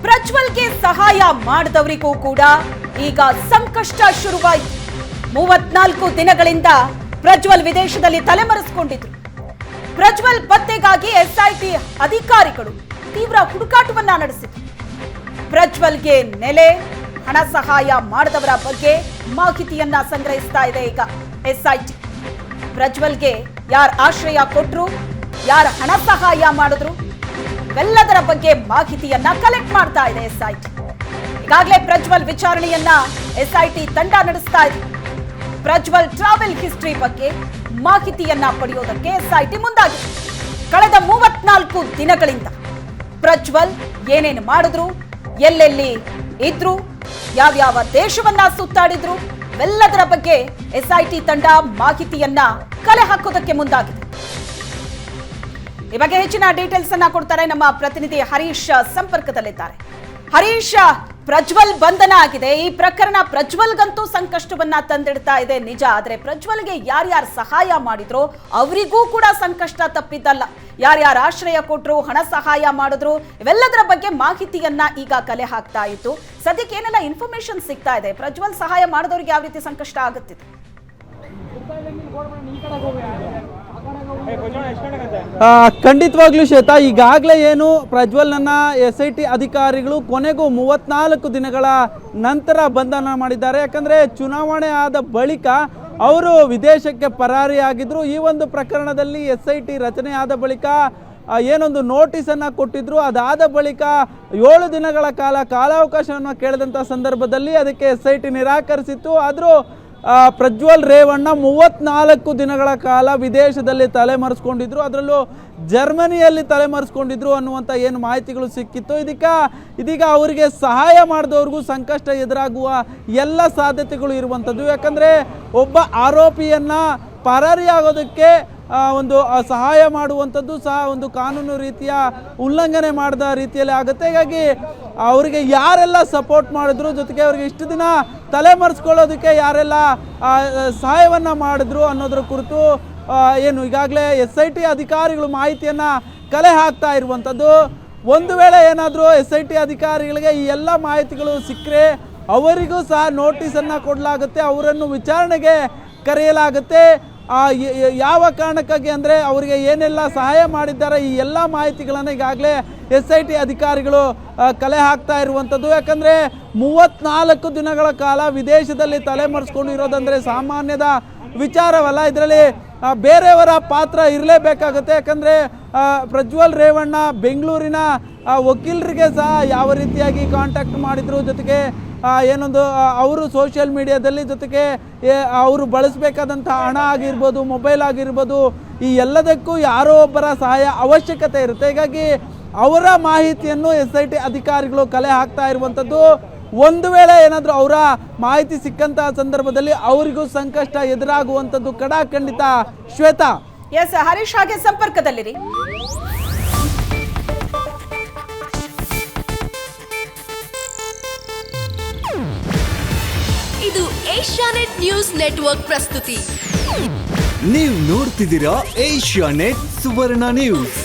ಪ್ರಜ್ವಲ್ಗೆ ಸಹಾಯ ಮಾಡಿದವರಿಗೂ ಕೂಡ ಈಗ ಸಂಕಷ್ಟ ಶುರುವಾಯಿತು. 34 ದಿನಗಳಿಂದ ಪ್ರಜ್ವಲ್ ವಿದೇಶದಲ್ಲಿ ತಲೆಮರೆಸಿಕೊಂಡಿದ್ರು. ಪ್ರಜ್ವಲ್ ಪತ್ತೆಗಾಗಿ ಎಸ್ಐಟಿ ಅಧಿಕಾರಿಗಳು ತೀವ್ರ ಹುಡುಕಾಟವನ್ನ ನಡೆಸಿದ್ರು. ಪ್ರಜ್ವಲ್ಗೆ ನೆಲೆ, ಹಣ ಸಹಾಯ ಮಾಡಿದವರ ಬಗ್ಗೆ ಮಾಹಿತಿಯನ್ನ ಸಂಗ್ರಹಿಸ್ತಾ ಇದೆ ಈಗ ಎಸ್ಐಟಿ. ಪ್ರಜ್ವಲ್ಗೆ ಯಾರು ಆಶ್ರಯ ಕೊಟ್ರು, ಯಾರು ಹಣ ಸಹಾಯ ಮಾಡಿದ್ರು, ಇವೆಲ್ಲದರ ಬಗ್ಗೆ ಮಾಹಿತಿಯನ್ನ ಕಲೆಕ್ಟ್ ಮಾಡ್ತಾ ಇದೆ ಎಸ್ಐಟಿ. ಈಗಾಗಲೇ ಪ್ರಜ್ವಲ್ ವಿಚಾರಣೆಯನ್ನ ಎಸ್ಐಟಿ ತಂಡ ನಡೆಸ್ತಾ ಇದೆ. ಪ್ರಜ್ವಲ್ ಟ್ರಾವೆಲ್ ಹಿಸ್ಟ್ರಿ ಬಗ್ಗೆ ಮಾಹಿತಿಯನ್ನ ಪಡೆಯೋದಕ್ಕೆ ಎಸ್ಐಟಿ ಮುಂದಾಗಿದೆ. ಕಳೆದ 34 ದಿನಗಳಿಂದ ಪ್ರಜ್ವಲ್ ಏನೇನು ಮಾಡಿದ್ರು, ಎಲ್ಲೆಲ್ಲಿ ಇದ್ರು, ಯಾವ್ಯಾವ ದೇಶವನ್ನ ಸುತ್ತಾಡಿದ್ರು, ಇವೆಲ್ಲದರ ಬಗ್ಗೆ ಎಸ್ಐಟಿ ತಂಡ ಮಾಹಿತಿಯನ್ನ ಕಲೆ ಹಾಕೋದಕ್ಕೆ ಮುಂದಾಗಿದೆ. ಈ ಬಗ್ಗೆ ಹೆಚ್ಚಿನ ಡೀಟೇಲ್ಸ್ ಅನ್ನ ಕೊಡ್ತಾರೆ ನಮ್ಮ ಪ್ರತಿನಿಧಿ ಹರೀಶ್ ಸಂಪರ್ಕದಲ್ಲಿದ್ದಾರೆ. ಹರೀಶ್, ಪ್ರಜ್ವಲ್ ಬಂಧನ ಆಗಿದೆ. ಈ ಪ್ರಕರಣ ಪ್ರಜ್ವಲ್ಗಂತೂ ಸಂಕಷ್ಟವನ್ನ ತಂದಿಡ್ತಾ ಇದೆ ನಿಜ. ಆದ್ರೆ ಪ್ರಜ್ವಲ್ಗೆ ಯಾರ್ಯಾರು ಸಹಾಯ ಮಾಡಿದ್ರು ಅವರಿಗೂ ಕೂಡ ಸಂಕಷ್ಟ ತಪ್ಪಿದ್ದಲ್ಲ. ಯಾರ್ಯಾರು ಆಶ್ರಯ ಕೊಟ್ರು, ಹಣ ಸಹಾಯ ಮಾಡಿದ್ರು, ಇವೆಲ್ಲದರ ಬಗ್ಗೆ ಮಾಹಿತಿಯನ್ನ ಈಗ ಕಲೆ ಹಾಕ್ತಾ ಇತ್ತು. ಸದ್ಯಕ್ಕೆ ಏನೆಲ್ಲ ಇನ್ಫಾರ್ಮೇಶನ್ ಸಿಗ್ತಾ ಇದೆ? ಪ್ರಜ್ವಲ್ ಸಹಾಯ ಮಾಡಿದವ್ರಿಗೆ ಯಾವ ರೀತಿ ಸಂಕಷ್ಟ ಆಗುತ್ತಿದೆ? ಖಂಡಿತವಾಗ್ಲೂ ಶ್ವೇತಾ, ಈಗಾಗಲೇ ಏನು ಪ್ರಜ್ವಲ್ನನ್ನ SIT ಅಧಿಕಾರಿಗಳು ಕೊನೆಗೂ 34 ದಿನಗಳ ನಂತರ ಬಂಧನ ಮಾಡಿದ್ದಾರೆ. ಯಾಕಂದರೆ ಚುನಾವಣೆ ಆದ ಬಳಿಕ ಅವರು ವಿದೇಶಕ್ಕೆ ಪರಾರಿಯಾಗಿದ್ದರು. ಈ ಒಂದು ಪ್ರಕರಣದಲ್ಲಿ SIT ರಚನೆ ಆದ ಬಳಿಕ ಏನೊಂದು ನೋಟಿಸನ್ನು ಕೊಟ್ಟಿದ್ರು. ಅದಾದ ಬಳಿಕ 7 ದಿನಗಳ ಕಾಲಾವಕಾಶವನ್ನು ಕೇಳಿದಂಥ ಸಂದರ್ಭದಲ್ಲಿ ಅದಕ್ಕೆ SIT ನಿರಾಕರಿಸಿತ್ತು. ಆದರೂ ಪ್ರಜ್ವಲ್ ರೇವಣ್ಣ 34 ದಿನಗಳ ಕಾಲ ವಿದೇಶದಲ್ಲಿ ತಲೆಮರೆಸ್ಕೊಂಡಿದ್ರು. ಅದರಲ್ಲೂ ಜರ್ಮನಿಯಲ್ಲಿ ತಲೆಮರೆಸ್ಕೊಂಡಿದ್ರು ಅನ್ನುವಂಥ ಏನು ಮಾಹಿತಿಗಳು ಸಿಕ್ಕಿತ್ತು. ಇದೀಗ ಅವರಿಗೆ ಸಹಾಯ ಮಾಡಿದವ್ರಿಗೂ ಸಂಕಷ್ಟ ಎದುರಾಗುವ ಎಲ್ಲ ಸಾಧ್ಯತೆಗಳು ಇರುವಂಥದ್ದು. ಯಾಕಂದರೆ ಒಬ್ಬ ಆರೋಪಿಯನ್ನು ಪರಾರಿಯಾಗೋದಕ್ಕೆ ಒಂದು ಸಹಾಯ ಮಾಡುವಂಥದ್ದು ಸಹ ಒಂದು ಕಾನೂನು ರೀತಿಯ ಉಲ್ಲಂಘನೆ ಮಾಡಿದ ರೀತಿಯಲ್ಲಿ ಆಗುತ್ತೆ. ಹೀಗಾಗಿ ಅವರಿಗೆ ಯಾರೆಲ್ಲ ಸಪೋರ್ಟ್ ಮಾಡಿದ್ರು, ಜೊತೆಗೆ ಅವರಿಗೆ ಇಷ್ಟು ದಿನ ತಲೆಮರೆಸ್ಕೊಳ್ಳೋದಕ್ಕೆ ಯಾರೆಲ್ಲ ಸಹಾಯವನ್ನು ಮಾಡಿದ್ರು ಅನ್ನೋದ್ರ ಕುರಿತು ಏನು ಈಗಾಗಲೇ SIT ಅಧಿಕಾರಿಗಳು ಮಾಹಿತಿಯನ್ನು ಕಲೆ ಹಾಕ್ತಾ ಇರುವಂಥದ್ದು. ಒಂದು ವೇಳೆ ಏನಾದರೂ SIT ಅಧಿಕಾರಿಗಳಿಗೆ ಈ ಎಲ್ಲ ಮಾಹಿತಿಗಳು ಸಿಕ್ಕರೆ ಅವರಿಗೂ ಸಹ ನೋಟಿಸನ್ನು ಕೊಡಲಾಗುತ್ತೆ, ಅವರನ್ನು ವಿಚಾರಣೆಗೆ ಕರೆಯಲಾಗುತ್ತೆ. ಯಾವ ಕಾರಣಕ್ಕಾಗಿ ಅಂದರೆ ಅವರಿಗೆ ಏನೆಲ್ಲ ಸಹಾಯ ಮಾಡಿದ್ದಾರೆ ಈ ಎಲ್ಲ ಮಾಹಿತಿಗಳನ್ನು ಈಗಾಗಲೇ SIT ಅಧಿಕಾರಿಗಳು ಕಲೆ ಹಾಕ್ತಾ ಇರುವಂಥದ್ದು. ಯಾಕಂದರೆ 34 ದಿನಗಳ ಕಾಲ ವಿದೇಶದಲ್ಲಿ ತಲೆಮರೆಸ್ಕೊಂಡಿರೋದಂದರೆ ಸಾಮಾನ್ಯದ ವಿಚಾರವಲ್ಲ. ಇದರಲ್ಲಿ ಬೇರೆಯವರ ಪಾತ್ರ ಇರಲೇಬೇಕಾಗುತ್ತೆ. ಯಾಕಂದರೆ ಪ್ರಜ್ವಲ್ ರೇವಣ್ಣ ಬೆಂಗಳೂರಿನ ವಕೀಲರಿಗೆ ಸಹ ಯಾವ ರೀತಿಯಾಗಿ ಕಾಂಟ್ಯಾಕ್ಟ್ ಮಾಡಿದ್ರು, ಜೊತೆಗೆ ಏನೊಂದು ಅವರು ಸೋಷಿಯಲ್ ಮೀಡಿಯಾದಲ್ಲಿ, ಜೊತೆಗೆ ಅವರು ಬಳಸಬೇಕಾದಂಥ ಹಣ ಆಗಿರ್ಬೋದು, ಮೊಬೈಲ್ ಆಗಿರ್ಬೋದು, ಈ ಎಲ್ಲದಕ್ಕೂ ಯಾರೋ ಒಬ್ಬರ ಸಹಾಯ ಅವಶ್ಯಕತೆ ಇರುತ್ತೆ. ಹೀಗಾಗಿ ಅವರ ಮಾಹಿತಿಯನ್ನು SIT ಅಧಿಕಾರಿಗಳು ಕಲೆ ಹಾಕ್ತಾ ಇರುವಂಥದ್ದು. ಒಂದು ವೇಳೆ ಏನಾದರೂ ಅವರ ಮಾಹಿತಿ ಸಿಕ್ಕಂತಹ ಸಂದರ್ಭದಲ್ಲಿ ಅವರಿಗೂ ಸಂಕಷ್ಟ ಎದುರಾಗುವಂಥದ್ದು ಖಂಡಿತ ಶ್ವೇತಾ. ಎಸ್ ಹರೀಶ್, ಹಾಗೆ ಸಂಪರ್ಕದಲ್ಲಿರಿ. ಇದು ಏಷ್ಯಾನೆಟ್ ನ್ಯೂಸ್ ನೆಟ್ವರ್ಕ್ ಪ್ರಸ್ತುತಿ. ನೀವು ನೋಡ್ತಿದ್ದೀರಾ ಏಷ್ಯಾನೆಟ್ ಸುವರ್ಣ ನ್ಯೂಸ್.